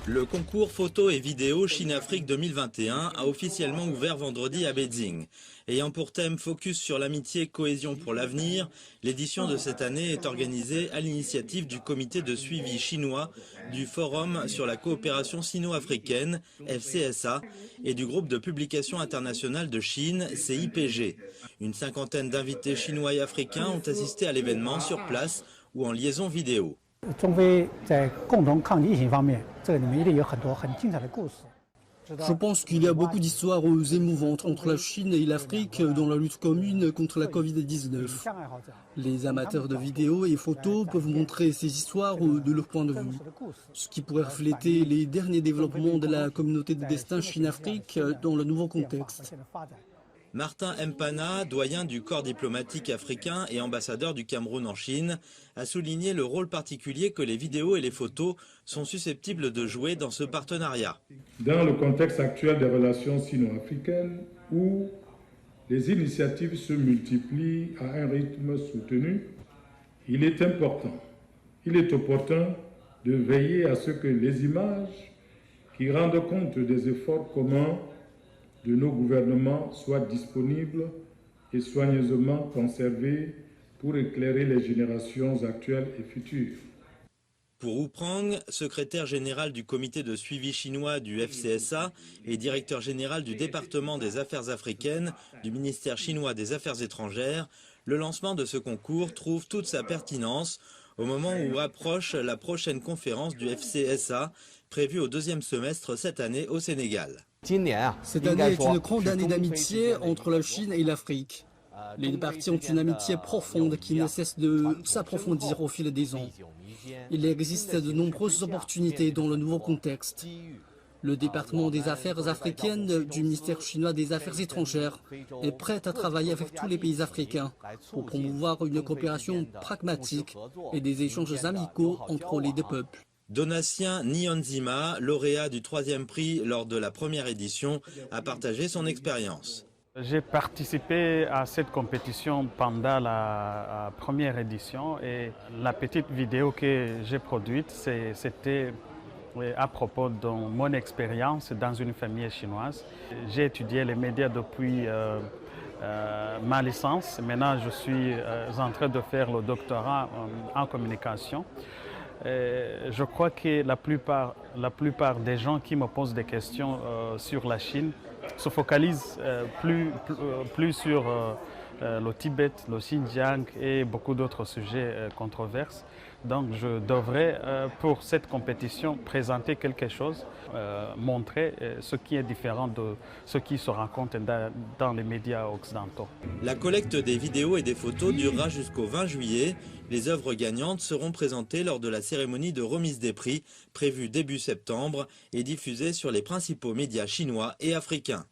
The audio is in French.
Le concours photo et vidéo Chine-Afrique 2021 a officiellement ouvert vendredi à Beijing. Ayant pour thème Focus sur l'amitié, cohésion pour l'avenir, l'édition de cette année est organisée à l'initiative du comité de suivi chinois du Forum sur la coopération sino-africaine, FCSA, et du groupe de publication internationale de Chine, CIPG. Une cinquantaine d'invités chinois et africains ont assisté à l'événement sur place ou en liaison vidéo. Je pense qu'il y a beaucoup d'histoires émouvantes entre la Chine et l'Afrique dans la lutte commune contre la Covid-19. Les amateurs de vidéos et photos peuvent montrer ces histoires de leur point de vue, ce qui pourrait refléter les derniers développements de la communauté de destin Chine-Afrique dans le nouveau contexte. Martin Mpana, doyen du corps diplomatique africain et ambassadeur du Cameroun en Chine, a souligné le rôle particulier que les vidéos et les photos sont susceptibles de jouer dans ce partenariat. Dans le contexte actuel des relations sino-africaines, où les initiatives se multiplient à un rythme soutenu, il est opportun de veiller à ce que les images qui rendent compte des efforts communs de nos gouvernements soient disponibles et soigneusement conservées pour éclairer les générations actuelles et futures. Pour Wu Prang, secrétaire général du comité de suivi chinois du FCSA et directeur général du département des affaires africaines du ministère chinois des Affaires étrangères, le lancement de ce concours trouve toute sa pertinence au moment où approche la prochaine conférence du FCSA prévue au deuxième semestre cette année au Sénégal. Cette année est une grande année d'amitié entre la Chine et l'Afrique. Les deux parties ont une amitié profonde qui ne cesse de s'approfondir au fil des ans. Il existe de nombreuses opportunités dans le nouveau contexte. Le département des affaires africaines du ministère chinois des Affaires étrangères est prêt à travailler avec tous les pays africains pour promouvoir une coopération pragmatique et des échanges amicaux entre les deux peuples. Donatien Nionzima, lauréat du 3e prix lors de la première édition, a partagé son expérience. J'ai participé à cette compétition pendant la première édition et la petite vidéo que j'ai produite, c'était à propos de mon expérience dans une famille chinoise. J'ai étudié les médias depuis ma licence. Maintenant, je suis en train de faire le doctorat en communication. Je crois que la plupart des gens qui me posent des questions sur la Chine se focalisent plus sur le Tibet, le Xinjiang et beaucoup d'autres sujets controversés. Donc je devrais, pour cette compétition, présenter quelque chose, montrer ce qui est différent de ce qui se raconte dans les médias occidentaux. La collecte des vidéos et des photos durera jusqu'au 20 juillet. Les œuvres gagnantes seront présentées lors de la cérémonie de remise des prix, prévue début septembre et diffusée sur les principaux médias chinois et africains.